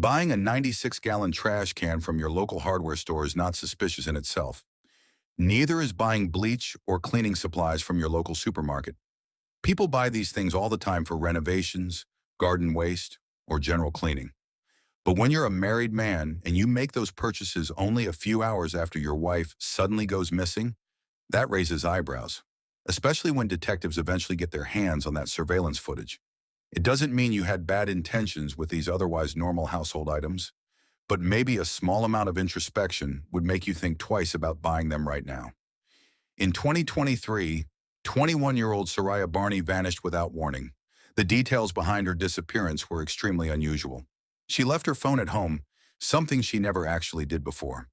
Buying a 96-gallon trash can from your local hardware store is not suspicious in itself. Neither is buying bleach or cleaning supplies from your local supermarket. People buy these things all the time for renovations, garden waste, or general cleaning. But when you're a married man and you make those purchases only a few hours after your wife suddenly goes missing, that raises eyebrows, especially when detectives eventually get their hands on that surveillance footage. It doesn't mean you had bad intentions with these otherwise normal household items, but maybe a small amount of introspection would make you think twice about buying them right now. In 2023, 21-year-old Sariah Barney vanished without warning. The details behind her disappearance were extremely unusual. She left her phone at home, something she never actually did before.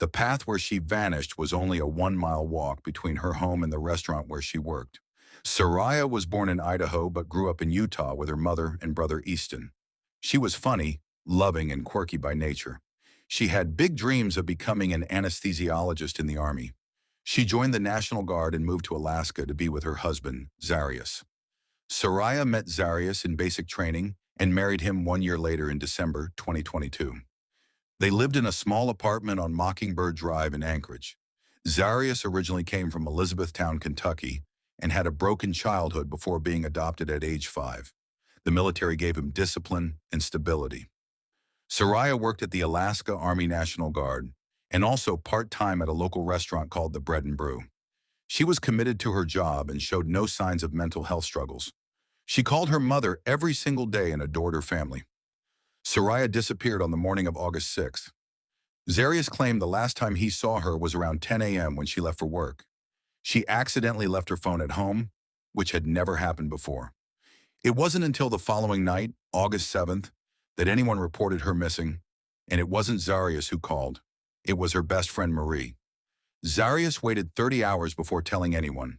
The path where she vanished was only a 1-mile walk between her home and the restaurant where she worked. Sariah was born in Idaho but grew up in Utah with her mother and brother Easton. She was funny, loving, and quirky by nature. She had big dreams of becoming an anesthesiologist in the Army. She joined the National Guard and moved to Alaska to be with her husband, Zarius. Sariah met Zarius in basic training and married him 1 year later in December 2022. They lived in a small apartment on Mockingbird Drive in Anchorage. Zarius originally came from Elizabethtown, Kentucky, and had a broken childhood before being adopted at age 5. The military gave him discipline and stability. Sariah worked at the Alaska Army National Guard and also part-time at a local restaurant called the Bread and Brew. She was committed to her job and showed no signs of mental health struggles. She called her mother every single day and adored her family. Sariah disappeared on the morning of August 6th. Zarius claimed the last time he saw her was around 10 a.m. when she left for work. She accidentally left her phone at home, which had never happened before. It wasn't until the following night, August 7th, that anyone reported her missing, and it wasn't Zarius who called. It was her best friend Marie. Zarius waited 30 hours before telling anyone.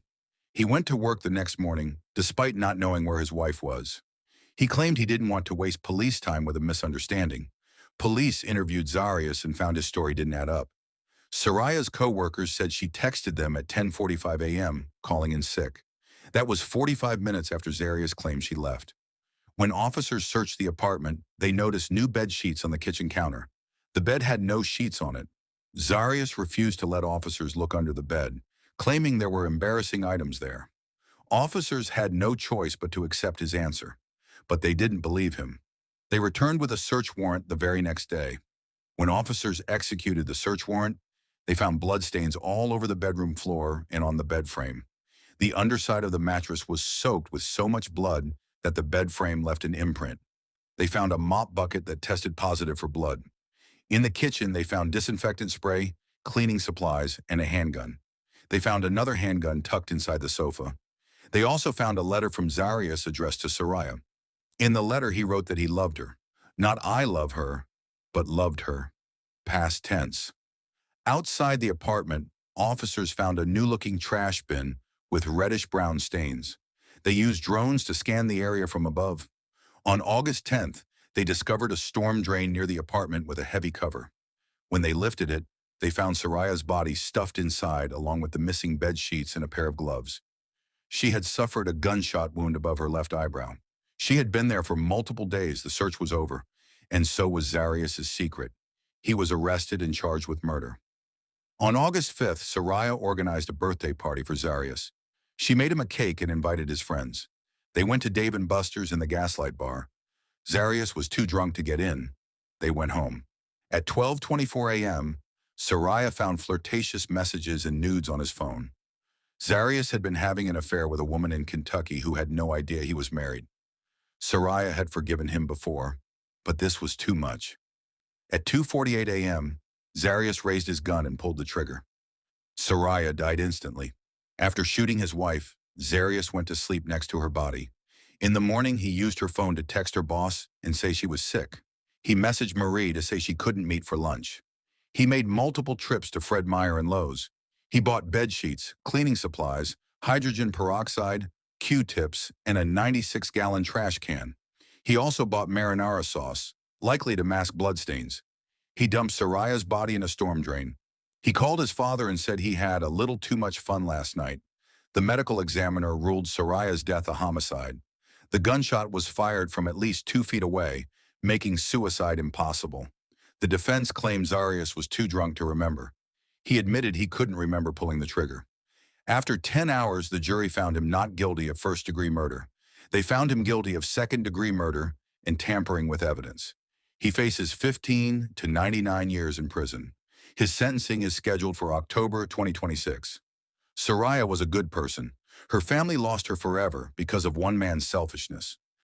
He went to work the next morning, despite not knowing where his wife was. He claimed he didn't want to waste police time with a misunderstanding. Police interviewed Zarius and found his story didn't add up. Sariah's co-workers said she texted them at 10:45 a.m., calling in sick. That was 45 minutes after Zarius claimed she left. When officers searched the apartment, they noticed new bed sheets on the kitchen counter. The bed had no sheets on it. Zarius refused to let officers look under the bed, claiming there were embarrassing items there. Officers had no choice but to accept his answer, but they didn't believe him. They returned with a search warrant the very next day. When officers executed the search warrant, they found bloodstains all over the bedroom floor and on the bed frame. The underside of the mattress was soaked with so much blood that the bed frame left an imprint. They found a mop bucket that tested positive for blood. In the kitchen, they found disinfectant spray, cleaning supplies, and a handgun. They found another handgun tucked inside the sofa. They also found a letter from Zarius addressed to Sariah. In the letter, he wrote that he loved her. Not I love her, but loved her. Past tense. Outside the apartment, officers found a new-looking trash bin with reddish-brown stains. They used drones to scan the area from above. On August 10th, they discovered a storm drain near the apartment with a heavy cover. When they lifted it, they found Sariah's body stuffed inside along with the missing bed sheets and a pair of gloves. She had suffered a gunshot wound above her left eyebrow. She had been there for multiple days. The search was over, and so was Zarius's secret. He was arrested and charged with murder. On August 5th, Sariah organized a birthday party for Zarius. She made him a cake and invited his friends. They went to Dave & Buster's in the Gaslight Bar. Zarius was too drunk to get in. They went home. At 12:24 a.m., Sariah found flirtatious messages and nudes on his phone. Zarius had been having an affair with a woman in Kentucky who had no idea he was married. Sariah had forgiven him before, but this was too much. At 2:48 a.m., Zarius raised his gun and pulled the trigger. Sariah died instantly. After shooting his wife, Zarius went to sleep next to her body. In the morning, he used her phone to text her boss and say she was sick. He messaged Marie to say she couldn't meet for lunch. He made multiple trips to Fred Meyer and Lowe's. He bought bed sheets, cleaning supplies, hydrogen peroxide, Q-tips, and a 96-gallon trash can. He also bought marinara sauce, likely to mask bloodstains. He dumped Sariah's body in a storm drain. He called his father and said he had a little too much fun last night. The medical examiner ruled Sariah's death a homicide. The gunshot was fired from at least 2 feet away, making suicide impossible. The defense claimed Zarius was too drunk to remember. He admitted he couldn't remember pulling the trigger. After 10 hours, the jury found him not guilty of first-degree murder. They found him guilty of second-degree murder and tampering with evidence. He faces 15 to 99 years in prison. His sentencing is scheduled for October 2026. Sariah was a good person. Her family lost her forever because of one man's selfishness.